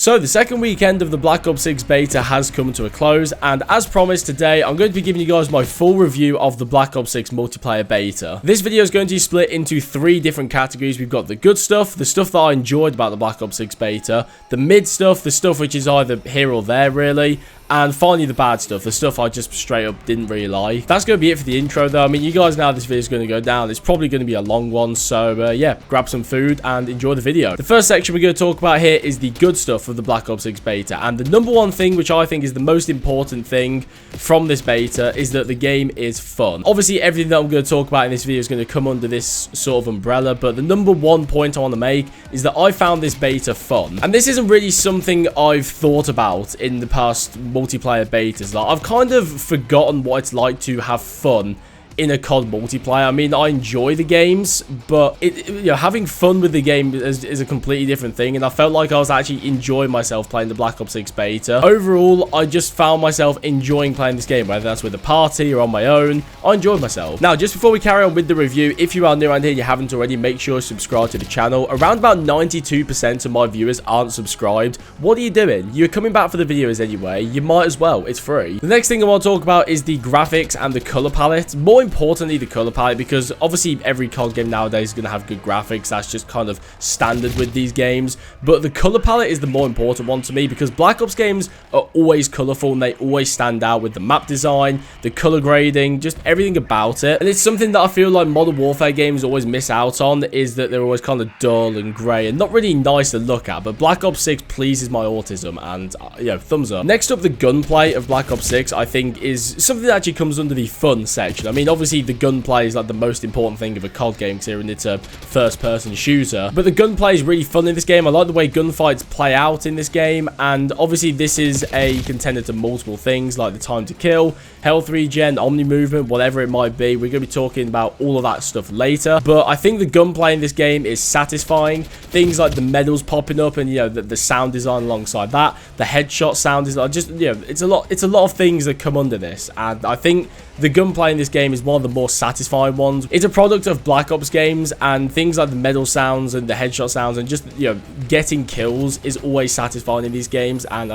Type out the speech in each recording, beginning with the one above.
So the second weekend of the Black Ops 6 beta has come to a close, and as promised today, I'm going to be giving you guys my full review of the Black Ops 6 multiplayer beta. This video is going to be split into three different categories. We've got the good stuff, the stuff that I enjoyed about the Black Ops 6 beta, the mid stuff, the stuff which is either here or there really, and finally the bad stuff, the stuff I just straight up didn't really like. That's going to be it for the intro though. I mean, you guys know how this video is going to go down. It's probably going to be a long one, so yeah, grab some food and enjoy the video. The first section we're going to talk about here is the good stuff of the Black Ops 6 beta, and the number one thing which I think is the most important thing from this beta is that the game is fun. Obviously everything that I'm going to talk about in this video is going to come under this sort of umbrella, but the number one point I want to make is that I found this beta fun, and this isn't really something I've thought about in the past multiplayer betas. Like, I've kind of forgotten what it's like to have fun in a COD multiplayer. I mean, I enjoy the games, but you know, having fun with the game is a completely different thing, and I felt like I was actually enjoying myself playing the Black Ops 6 beta. Overall, I just found myself enjoying playing this game, whether that's with a party or on my own. I enjoyed myself. Now, just before we carry on with the review, if you are new around here and you haven't already, make sure to subscribe to the channel. Around about 92% of my viewers aren't subscribed. What are you doing? You're coming back for the videos anyway. You might as well. It's free. The next thing I want to talk about is the graphics and the color palette. More importantly, the color palette, because obviously every COD game nowadays is going to have good graphics. That's just kind of standard with these games, but the color palette is the more important one to me, because Black Ops games are always colorful and they always stand out with the map design, the color grading, just everything about it. And it's something that I feel like Modern Warfare games always miss out on, is that they're always kind of dull and grey and not really nice to look at. But Black Ops 6 pleases my autism, and you know, thumbs up. Next up, the gunplay of Black Ops 6 I think is something that actually comes under the fun section. I mean, obviously the gunplay is like the most important thing of a COD game, considering it's a first-person shooter. But the gunplay is really fun in this game. I like the way gunfights play out in this game, and obviously this is a contender to multiple things like the time to kill, health regen, omni movement, whatever it might be. We're going to be talking about all of that stuff later. But I think the gunplay in this game is satisfying. Things like the medals popping up, and you know, the sound design alongside that, the headshot sound design, just, you know, it's a lot of things that come under this, and I think the gunplay in this game is one of the more satisfying ones. It's a product of Black Ops games, and things like the medal sounds and the headshot sounds and just, you know, getting kills is always satisfying in these games, and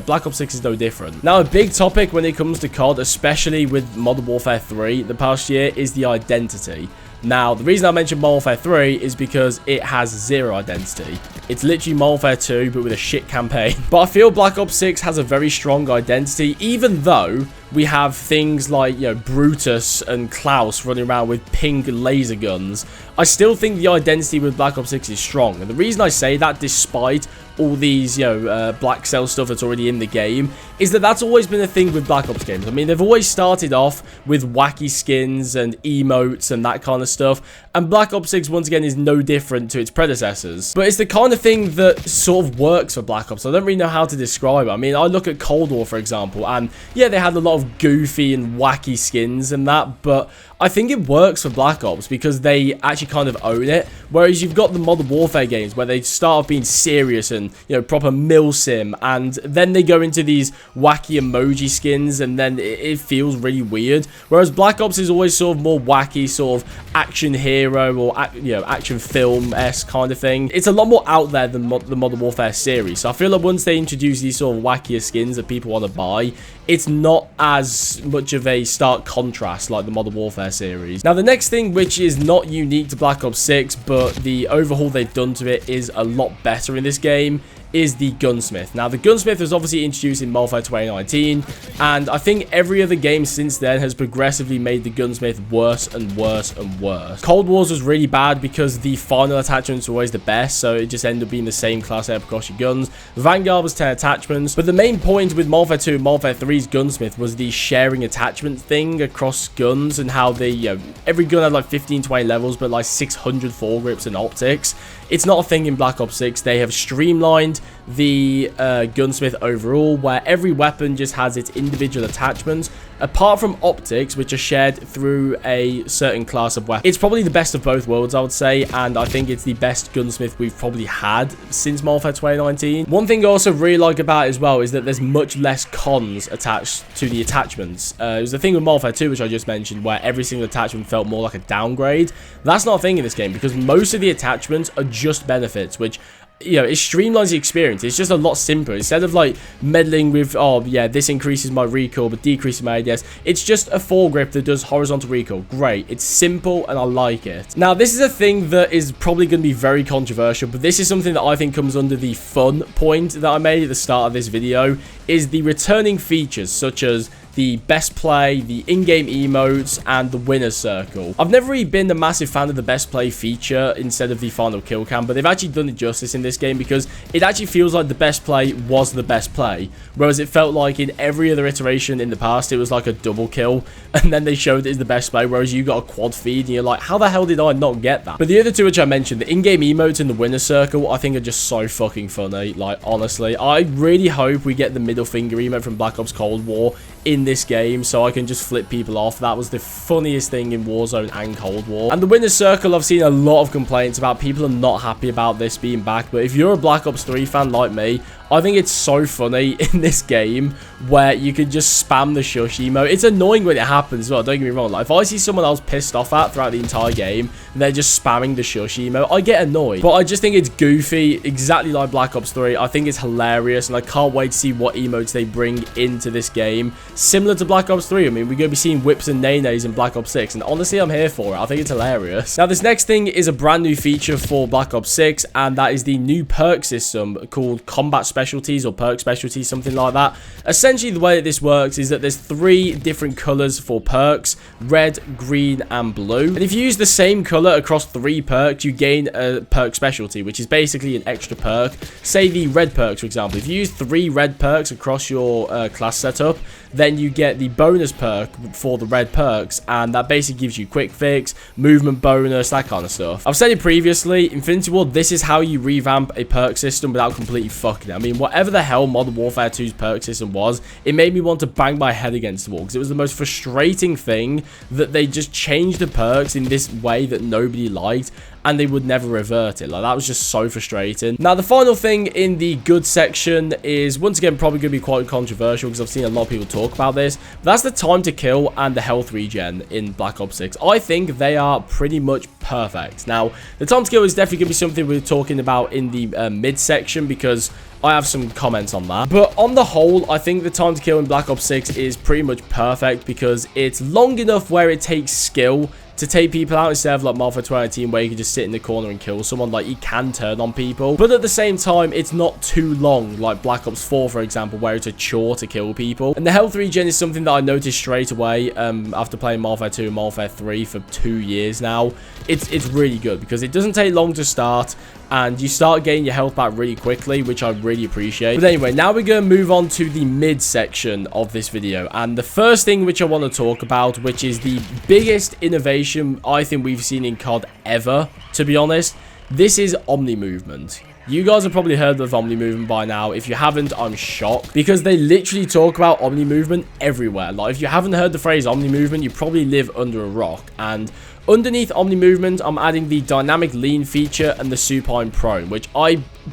Black Ops 6 is no different. Now, a big topic when it comes to COD, especially with Modern Warfare 3 the past year, is the identity. Now, the reason I mentioned Modern Warfare 3 is because it has zero identity. It's literally Modern Warfare 2, but with a shit campaign. But I feel Black Ops 6 has a very strong identity, even though we have things like, you know, Brutus and Klaus running around with pink laser guns. I still think the identity with Black Ops 6 is strong. And the reason I say that, despite all these, you know, black cell stuff that's already in the game, is that that's always been a thing with Black Ops games. I mean, they've always started off with wacky skins and emotes and that kind of stuff, and Black Ops 6 once again is no different to its predecessors. But it's the kind of thing that sort of works for Black Ops. I don't really know how to describe it. I mean, I look at Cold War, for example, and yeah, they had a lot of goofy and wacky skins and that, but I think it works for Black Ops because they actually kind of own it. Whereas you've got the Modern Warfare games where they start off being serious and, you know, proper milsim, and then they go into these wacky emoji skins, and then it feels really weird. Whereas Black Ops is always sort of more wacky, sort of action hero or, you know, action film-esque kind of thing. It's a lot more out there than the Modern Warfare series. So I feel like once they introduce these sort of wackier skins that people want to buy, it's not as much of a stark contrast like the Modern Warfare series. Now, the next thing, which is not unique to Black Ops 6, but the overhaul they've done to it is a lot better in this game, is the gunsmith. Now, the gunsmith was obviously introduced in Modern Warfare 2019, and I think every other game since then has progressively made the gunsmith worse and worse and worse. Cold Wars was really bad because the final attachments were always the best, so it just ended up being the same class setup across your guns. Vanguard was 10 attachments, but the main point with Modern Warfare 2 and Modern Warfare 3's gunsmith was the sharing attachment thing across guns, and how they, you know, every gun had like 15-20 levels, but like 600 foregrips and optics. It's not a thing in Black Ops 6. They have streamlined the gunsmith overall, where every weapon just has its individual attachments, apart from optics, which are shared through a certain class of weapon. It's probably the best of both worlds, I would say, and I think it's the best gunsmith we've probably had since Modern Warfare 2019. One thing I also really like about it as well is that there's much less cons attached to the attachments. It was the thing with Modern Warfare 2, which I just mentioned, where every single attachment felt more like a downgrade. That's not a thing in this game, because most of the attachments are just benefits, which you know, it streamlines the experience. It's just a lot simpler. Instead of like meddling with, oh yeah, this increases my recoil but decreases my ADS, it's just a foregrip that does horizontal recoil. Great. It's simple and I like it. Now, this is a thing that is probably going to be very controversial, but this is something that I think comes under the fun point that I made at the start of this video, is the returning features such as the best play, the in-game emotes, and the winner's circle. I've never really been a massive fan of the best play feature instead of the final kill cam, but they've actually done it justice in this game because it actually feels like the best play was the best play, whereas it felt like in every other iteration in the past it was like a double kill, and then they showed it as the best play, whereas you got a quad feed, and you're like, how the hell did I not get that? But the other two which I mentioned, the in-game emotes and the winner's circle, I think are just so fucking funny. Like, honestly, I really hope we get the middle finger emote from Black Ops Cold War in this game so I can just flip people off. That was the funniest thing in Warzone and Cold War. And the winner's circle, I've seen a lot of complaints about. People are not happy about this being back, but if you're a Black Ops 3 fan like me, I think it's so funny in this game where you can just spam the shush emote. It's annoying when it happens as well, don't get me wrong. Like, if I see someone else pissed off at throughout the entire game and they're just spamming the shush emote, I get annoyed. But I just think it's goofy, exactly like Black Ops 3. I think it's hilarious, and I can't wait to see what emotes they bring into this game. Similar to Black Ops 3, I mean, we're going to be seeing whips and nays in Black Ops 6, and honestly, I'm here for it. I think it's hilarious. Now, this next thing is a brand new feature for Black Ops 6, and that is the new perk system called Combat Specialties or Perk Specialties, something like that. Essentially, the way that this works is that there's 3 different colors for perks: red, green, and blue. And if you use the same color across 3 perks, you gain a perk specialty, which is basically an extra perk. Say the red perks, for example. If you use 3 red perks across your class setup, then you get the bonus perk for the red perks, and that basically gives you quick fix, movement bonus, that kind of stuff. I've said it previously, Infinity Ward, this is how you revamp a perk system without completely fucking it. I mean, whatever the hell Modern Warfare 2's perk system was, it made me want to bang my head against the wall, because it was the most frustrating thing that they just changed the perks in this way that nobody liked, and they would never revert it. Like, that was just so frustrating. Now, the final thing in the good section is, once again, probably going to be quite controversial because I've seen a lot of people talk about this. But that's the time to kill and the health regen in Black Ops 6. I think they are pretty much perfect. Now, the time to kill is definitely going to be something we're talking about in the mid section because I have some comments on that. But on the whole, I think the time to kill in Black Ops 6 is pretty much perfect because it's long enough where it takes skill to take people out instead of like Modern Warfare 2019 where you can just sit in the corner and kill someone. Like, you can turn on people, but at the same time, it's not too long like Black Ops 4, for example, where it's a chore to kill people. And the health regen is something that I noticed straight away after playing Modern Warfare 2 and Modern Warfare 3 for 2 years now. It's really good because it doesn't take long to start, and you start getting your health back really quickly, which I really appreciate. But anyway, now we're going to move on to the mid section of this video, and the first thing which I want to talk about, which is the biggest innovation I think we've seen in COD ever, to be honest. This is Omni Movement. You guys have probably heard of Omni Movement by now. If you haven't, I'm shocked because they literally talk about Omni Movement everywhere. Like, if you haven't heard the phrase Omni Movement, you probably live under a rock. And underneath Omni Movement, I'm adding the Dynamic Lean feature and the Supine Prone, which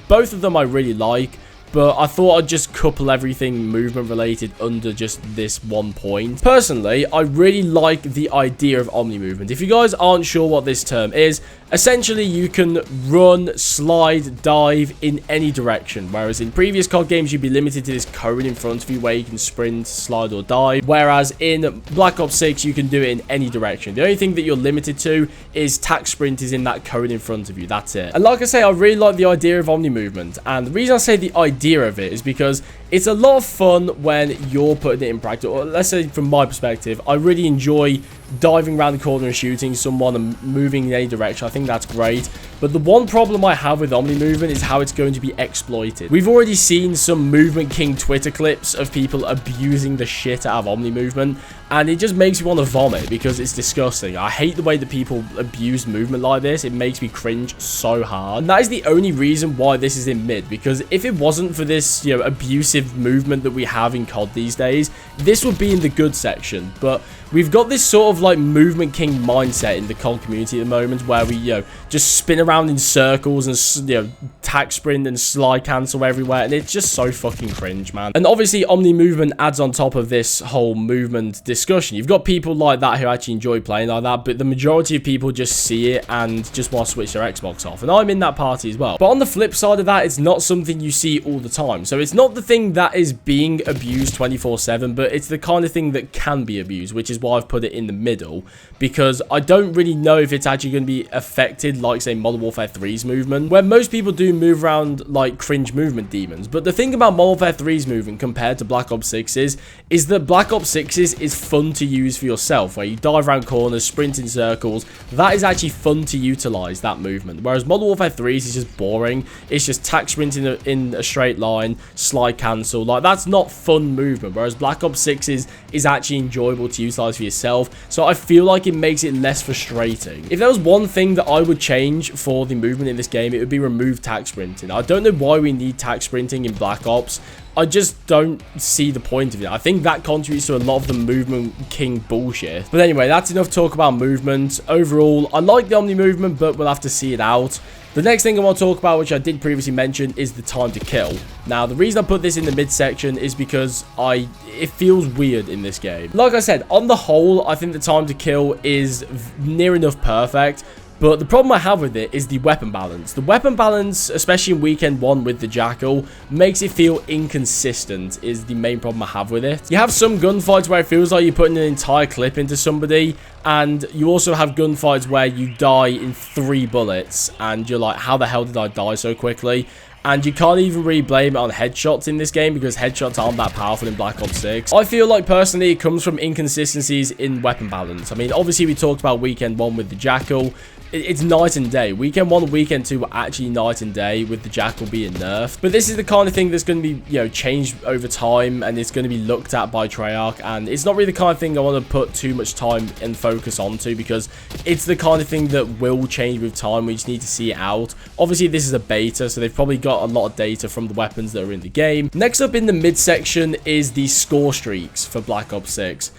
both of them I really like. But I thought I'd just couple everything movement related under just this one point. Personally, I really like the idea of Omni Movement. If you guys aren't sure what this term is, essentially you can run, slide, dive in any direction. Whereas in previous COD games, you'd be limited to this cone in front of you where you can sprint, slide, or dive. Whereas in Black Ops 6, you can do it in any direction. The only thing that you're limited to is tac sprint is in that cone in front of you. That's it. And like I say, I really like the idea of Omni Movement. And the reason I say the idea of it is because it's a lot of fun when you're putting it in practice. Or let's say from my perspective, I really enjoy diving around the corner and shooting someone and moving in any direction. I think that's great. But the one problem I have with Omni Movement is how it's going to be exploited. We've already seen some Movement King Twitter clips of people abusing the shit out of Omni Movement, and it just makes me want to vomit because it's disgusting. I hate the way that people abuse movement like this. It makes me cringe so hard. And that is the only reason why this is in mid, because if it wasn't for this, you know, abusive movement that we have in COD these days, this would be in the good section. But we've got this sort of like movement king mindset in the COD community at the moment, where we, just spin around in circles and, tack sprint and slide cancel everywhere, and it's just so fucking cringe, man. And obviously, Omni movement adds on top of this whole movement discussion. You've got people like that who actually enjoy playing like that, but the majority of people just see it and just want to switch their Xbox off, and I'm in that party as well. But on the flip side of that, it's not something you see all the time, so it's not the thing that is being abused 24/7, but it's the kind of thing that can be abused, which is why I've put it in the middle, because I don't really know if it's actually going to be affected like, say, Modern Warfare 3's movement, where most people do move around like cringe movement demons. But the thing about Modern Warfare 3's movement compared to Black Ops 6's is that Black Ops 6's is fun to use for yourself, where you dive around corners, sprint in circles. That is actually fun to utilize, that movement, whereas Modern Warfare 3's is just boring. It's just tack sprint in a straight line, slide cancel. Like, that's not fun movement, whereas Black Ops 6's is actually enjoyable to utilize for yourself. So I feel like it makes it less frustrating. If there was one thing that I would change for the movement in this game, it would be remove tack sprinting. I don't know why we need tack sprinting in Black Ops. I just don't see the point of it. I think that contributes to a lot of the movement king bullshit. But anyway, that's enough talk about movement. Overall, I like the Omni movement, but we'll have to see it out. The next thing I want to talk about, which I did previously mention, is the time to kill. Now, the reason I put this in the midsection is because it feels weird in this game. Like I said, on the whole, I think the time to kill is near enough perfect. But the problem I have with it is the weapon balance. The weapon balance, especially in Weekend 1 with the Jackal, makes it feel inconsistent, is the main problem I have with it. You have some gunfights where it feels like you're putting an entire clip into somebody, and you also have gunfights where you die in 3 bullets, and you're like, how the hell did I die so quickly? And you can't even really blame it on headshots in this game, because headshots aren't that powerful in Black Ops 6. I feel like, personally, it comes from inconsistencies in weapon balance. I mean, obviously, we talked about Weekend 1 with the Jackal. It's night and day. Weekend 1 and Weekend 2 were actually night and day, with the Jackal being nerfed. But this is the kind of thing that's going to be, changed over time, and it's going to be looked at by Treyarch, and it's not really the kind of thing I want to put too much time and focus onto, because it's the kind of thing that will change with time. We just need to see it out. Obviously, this is a beta, so they've probably got a lot of data from the weapons that are in the game. Next up in the midsection is the score streaks for Black Ops 6.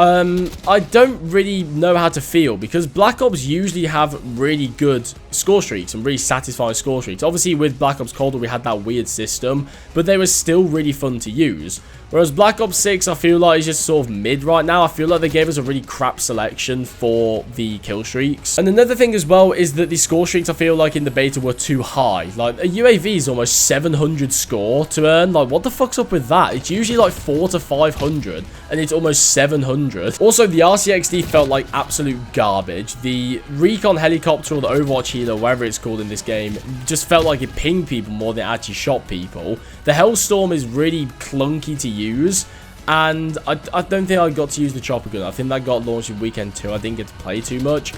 I don't really know how to feel, because Black Ops usually have really good score streaks and really satisfying score streaks. Obviously, with Black Ops Cold War, we had that weird system, but they were still really fun to use. Whereas Black Ops 6, I feel like, is just sort of mid right now. I feel like they gave us a really crap selection for the kill streaks. And another thing as well is that the score streaks, I feel like, in the beta were too high. Like, a UAV is almost 700 score to earn. Like, what the fuck's up with that? It's usually like 400 to 500, and it's almost 700. Also, the RCXD felt like absolute garbage. The Recon Helicopter, or the Overwatch Healer, whatever it's called in this game, just felt like it pinged people more than it actually shot people. The Hellstorm is really clunky to use, and I don't think I got to use the chopper gun. I think that got launched in Weekend 2. I didn't get to play too much,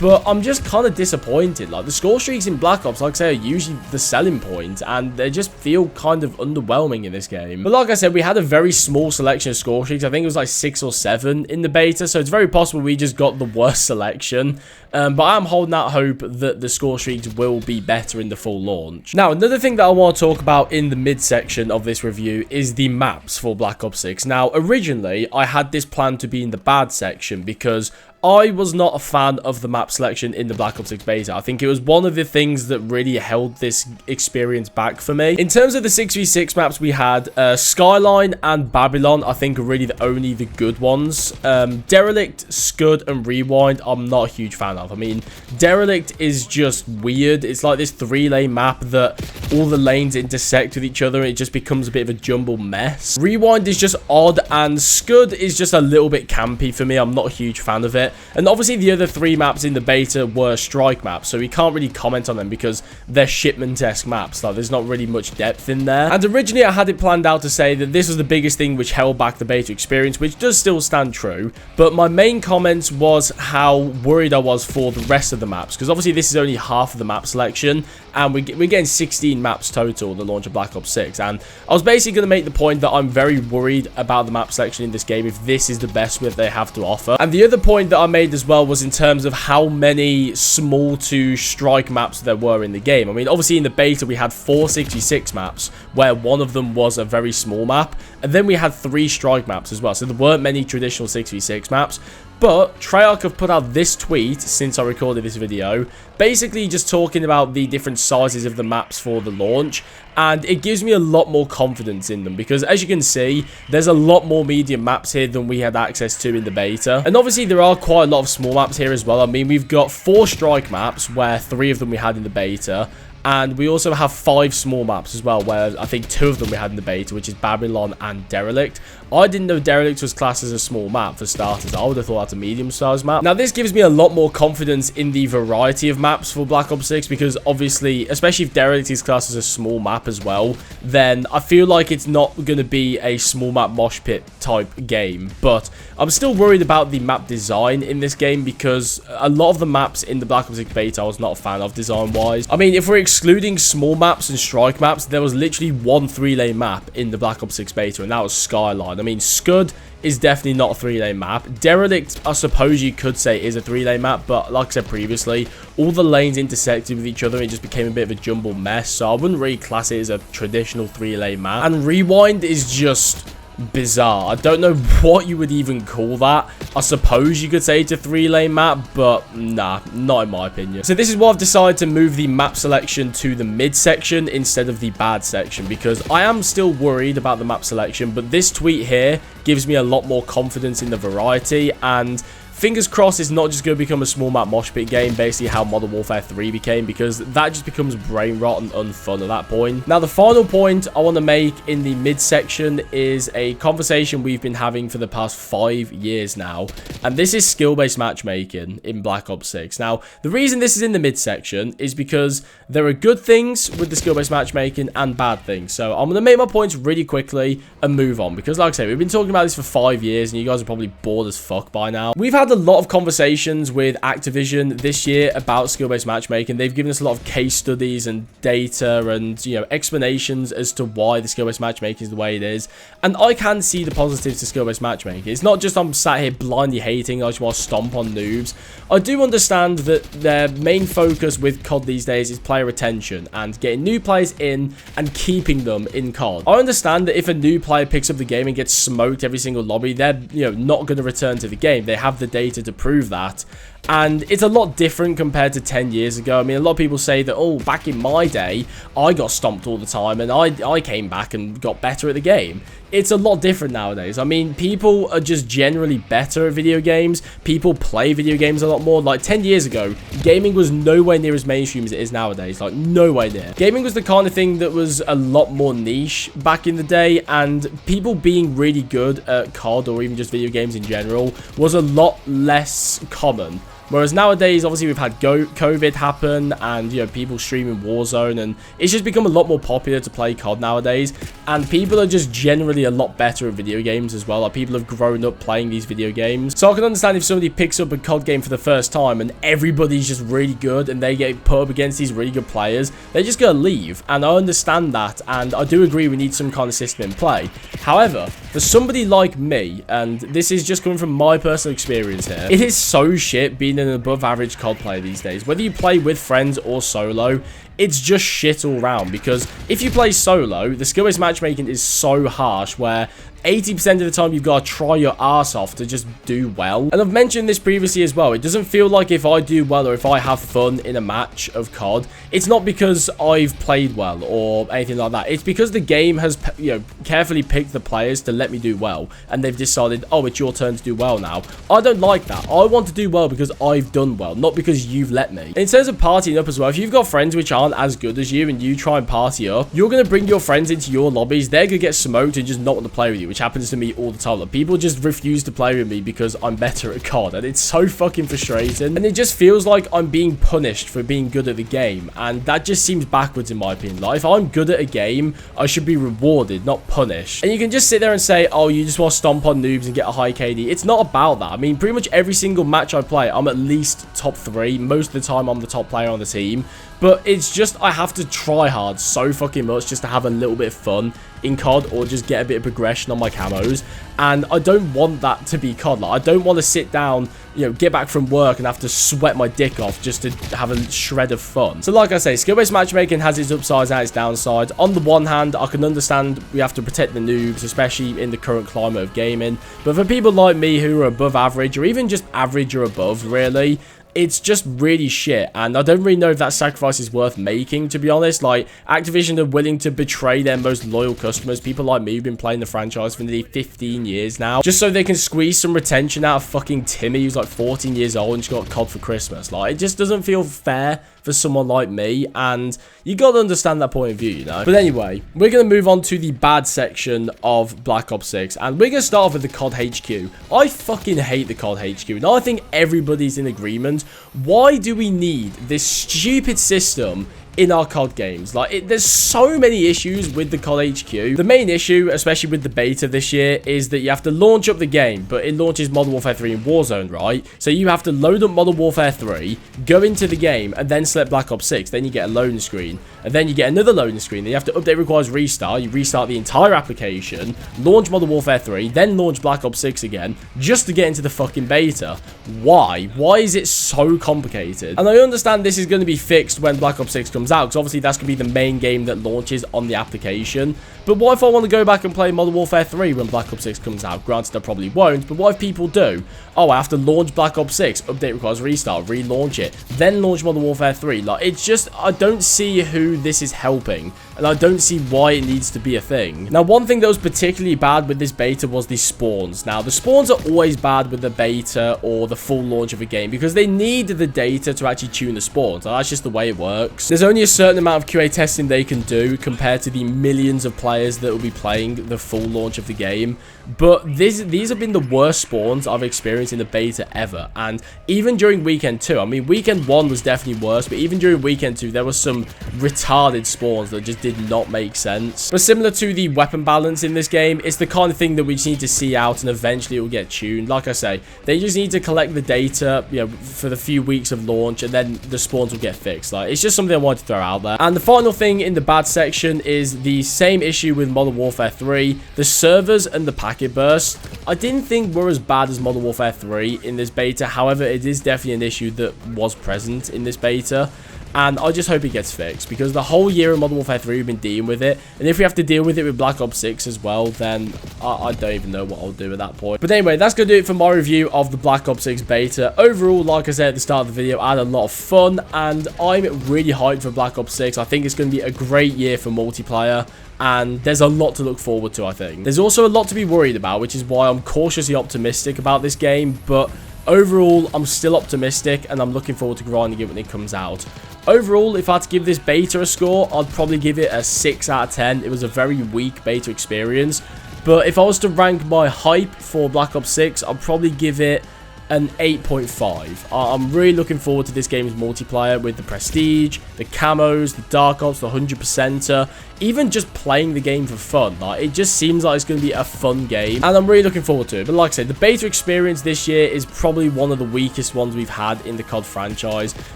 but I'm just kind of disappointed. Like, the score streaks in Black Ops, like I say, are usually the selling point, and they just feel kind of underwhelming in this game. But like I said, we had a very small selection of score streaks. I think it was like 6 or 7 in the beta, so it's very possible we just got the worst selection. But I'm holding out hope that the score streaks will be better in the full launch. Now, another thing that I want to talk about in the midsection of this review is the maps for Black Ops 6. Now, originally, I had this plan to be in the bad section, because I was not a fan of the map selection in the Black Ops 6 beta. I think it was one of the things that really held this experience back for me. In terms of the 6v6 maps, we had Skyline and Babylon, I think, are really only the good ones. Derelict, Scud, and Rewind, I'm not a huge fan of. I mean, Derelict is just weird. It's like this 3-lane map that all the lanes intersect with each other, and it just becomes a bit of a jumbled mess. Rewind is just odd, and Scud is just a little bit campy for me. I'm not a huge fan of it. And obviously the other 3 maps in the beta were strike maps, so we can't really comment on them because they're shipment-esque maps. Like, there's not really much depth in there. And originally I had it planned out to say that this was the biggest thing which held back the beta experience, which does still stand true. But my main comments was how worried I was for the rest of the maps, because obviously this is only half of the map selection, and we're getting 16 maps total at the launch of Black Ops 6. And I was basically going to make the point that I'm very worried about the map selection in this game if this is the best that they have to offer. And the other point that I made as well was in terms of how many small to strike maps there were in the game. I mean, obviously in the beta we had 466 maps, where one of them was a very small map, and then we had 3 strike maps as well. So there weren't many traditional 6v6 maps. But Treyarch have put out this tweet since I recorded this video, basically just talking about the different sizes of the maps for the launch, and it gives me a lot more confidence in them, because as you can see, there's a lot more medium maps here than we had access to in the beta. And obviously there are quite a lot of small maps here as well. I mean, we've got 4 strike maps, where 3 of them we had in the beta. And we also have 5 small maps as well, where I think 2 of them we had in the beta, which is Babylon and Derelict. I didn't know Derelict was classed as a small map for starters. I would have thought that's a medium-sized map. Now, this gives me a lot more confidence in the variety of maps for Black Ops 6, because obviously, especially if Derelict is classed as a small map as well, then I feel like it's not going to be a small map mosh pit type game. But I'm still worried about the map design in this game, because a lot of the maps in the Black Ops 6 beta I was not a fan of design-wise. I mean, if we're excluding small maps and strike maps, there was literally one 3-lane map in the Black Ops 6 beta, and that was Skyline. I mean, Scud is definitely not a 3-lane map. Derelict, I suppose you could say, is a 3-lane map, but like I said previously, all the lanes intersected with each other, it just became a bit of a jumbled mess, so I wouldn't really class it as a traditional 3-lane map. And Rewind is just bizarre. I don't know what you would even call that. I suppose you could say it's a 3-lane map, but nah, not in my opinion. So this is why I've decided to move the map selection to the mid section instead of the bad section, because I am still worried about the map selection, but this tweet here gives me a lot more confidence in the variety, and fingers crossed it's not just going to become a small map mosh pit game, basically how Modern Warfare 3 became, because that just becomes brain rot and unfun at that point. Now, the final point I want to make in the midsection is a conversation we've been having for the past 5 years now, and this is skill-based matchmaking in Black Ops 6. Now, the reason this is in the midsection is because there are good things with the skill-based matchmaking and bad things. So I'm going to make my points really quickly and move on, because like I say, we've been talking about this for 5 years, and you guys are probably bored as fuck by now. We've had a lot of conversations with Activision this year about skill-based matchmaking. They've given us a lot of case studies and data and, you know, explanations as to why the skill-based matchmaking is the way it is. And I can see the positives to skill-based matchmaking. It's not just I'm sat here blindly hating, I just want to stomp on noobs. I do understand that their main focus with COD these days is player retention and getting new players in and keeping them in COD. I understand that if a new player picks up the game and gets smoked every single lobby, they're, you know, not going to return to the game. They have the data to prove that. And it's a lot different compared to 10 years ago. I mean, a lot of people say that, oh, back in my day, I got stomped all the time and I came back and got better at the game. It's a lot different nowadays. I mean, people are just generally better at video games. People play video games a lot more. Like 10 years ago, gaming was nowhere near as mainstream as it is nowadays. Like, nowhere near. Gaming was the kind of thing that was a lot more niche back in the day, and people being really good at COD or even just video games in general was a lot less common. Whereas nowadays, obviously, we've had COVID happen and, you know, people streaming Warzone, and it's just become a lot more popular to play COD nowadays, and people are just generally a lot better at video games as well. Like, people have grown up playing these video games. So I can understand if somebody picks up a COD game for the first time and everybody's just really good and they get put up against these really good players, they're just going to leave, and I understand that, and I do agree we need some kind of system in play. However, for somebody like me, and this is just coming from my personal experience here, it is so shit being an above average COD player these days. Whether you play with friends or solo, it's just shit all round, because if you play solo, the skill-based matchmaking is so harsh where 80% of the time you've got to try your ass off to just do well. And I've mentioned this previously as well. It doesn't feel like if I do well or if I have fun in a match of COD, it's not because I've played well or anything like that. It's because the game has, you know, carefully picked the players to let me do well, and they've decided, oh, it's your turn to do well now. I don't like that. I want to do well because I've done well, not because you've let me. In terms of partying up as well, if you've got friends which aren't as good as you and you try and party up, you're going to bring your friends into your lobbies. They're going to get smoked and just not want to play with you, which happens to me all the time. Like, people just refuse to play with me because I'm better at COD, and it's so fucking frustrating, and it just feels like I'm being punished for being good at the game, and that just seems backwards in my opinion. Like, if I'm good at a game, I should be rewarded, not punished. And you can just sit there and say, oh, you just want to stomp on noobs and get a high KD. It's not about that. I mean, pretty much every single match I play, I'm at least top 3. Most of the time, I'm the top player on the team. But it's just, I have to try hard so fucking much just to have a little bit of fun in COD or just get a bit of progression on my camos. And I don't want that to be COD. Like, I don't want to sit down, you know, get back from work and have to sweat my dick off just to have a shred of fun. So like I say, skill-based matchmaking has its upsides and its downsides. On the one hand, I can understand we have to protect the noobs, especially in the current climate of gaming. But for people like me who are above average, or even just average or above, really, it's just really shit, and I don't really know if that sacrifice is worth making, to be honest. Like, Activision are willing to betray their most loyal customers, people like me who've been playing the franchise for nearly 15 years now, just so they can squeeze some retention out of fucking Timmy, who's like 14 years old and just got COD for Christmas. Like, it just doesn't feel fair for someone like me, and you gotta understand that point of view, you know. But anyway, we're gonna move on to the bad section of Black Ops 6, and we're gonna start off with the COD HQ. I fucking hate the COD HQ, and I think everybody's in agreement. Why do we need this stupid system in our COD games? Like, there's so many issues with the COD HQ. The main issue, especially with the beta this year, is that you have to launch up the game, but it launches Modern Warfare 3 in Warzone, right? So you have to load up Modern Warfare 3, go into the game, and then select Black Ops 6. Then you get a loading screen, and then you get another loading screen. Then you have to update requires restart. You restart the entire application, launch Modern Warfare 3, then launch Black Ops 6 again, just to get into the fucking beta. Why? Why is it so complicated? And I understand this is going to be fixed when Black Ops 6 comes out, because obviously that's going to be the main game that launches on the application. But what if I want to go back and play Modern Warfare 3 when Black Ops 6 comes out? Granted, I probably won't, but what if people do? Oh, I have to launch Black Ops 6, update requires restart, relaunch it, then launch Modern Warfare 3. Like, it's just, I don't see who this is helping, and I don't see why it needs to be a thing. Now, one thing that was particularly bad with this beta was the spawns. Now, the spawns are always bad with the beta or the full launch of a game, because they need the data to actually tune the spawns. That's just the way it works. There's only a certain amount of QA testing they can do compared to the millions of players that will be playing the full launch of the game. But these have been the worst spawns I've experienced in the beta ever. And even during weekend 2, I mean, weekend 1 was definitely worse, but even during weekend 2, there was some retarded spawns that just did not make sense. But similar to the weapon balance in this game, it's the kind of thing that we just need to see out, and eventually it will get tuned. Like I say, they just need to collect the data, you know, for the few weeks of launch, and then the spawns will get fixed. Like, it's just something I wanted to throw out there. And the final thing in the bad section is the same issue with Modern Warfare 3. The servers and the packet bursts, I didn't think were as bad as Modern Warfare 3 in this beta. However, it is definitely an issue that was present in this beta, and I just hope it gets fixed, because the whole year of Modern Warfare 3 we've been dealing with it, and if we have to deal with it with Black Ops 6 as well, then I don't even know what I'll do at that point. But anyway, that's going to do it for my review of the Black Ops 6 beta. Overall, like I said at the start of the video, I had a lot of fun, and I'm really hyped for Black Ops 6. I think it's going to be a great year for multiplayer, and there's a lot to look forward to, I think. There's also a lot to be worried about, which is why I'm cautiously optimistic about this game, but overall, I'm still optimistic, and I'm looking forward to grinding it when it comes out. Overall, if I had to give this beta a score, I'd probably give it a 6 out of 10. It was a very weak beta experience, but if I was to rank my hype for Black Ops 6, I'd probably give it an 8.5. I'm really looking forward to this game's multiplayer with the prestige, the camos, the dark ops, the 100%er, even just playing the game for fun. Like, it just seems like it's going to be a fun game, and I'm really looking forward to it. But like I said, the beta experience this year is probably one of the weakest ones we've had in the COD franchise.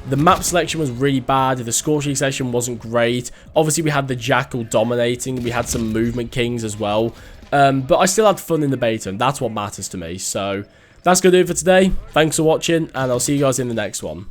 The map selection was really bad, the score sheet session wasn't great. Obviously, we had the Jackal dominating, we had some movement kings as well, but I still had fun in the beta, and that's what matters to me. So that's going to do it for today. Thanks for watching, and I'll see you guys in the next one.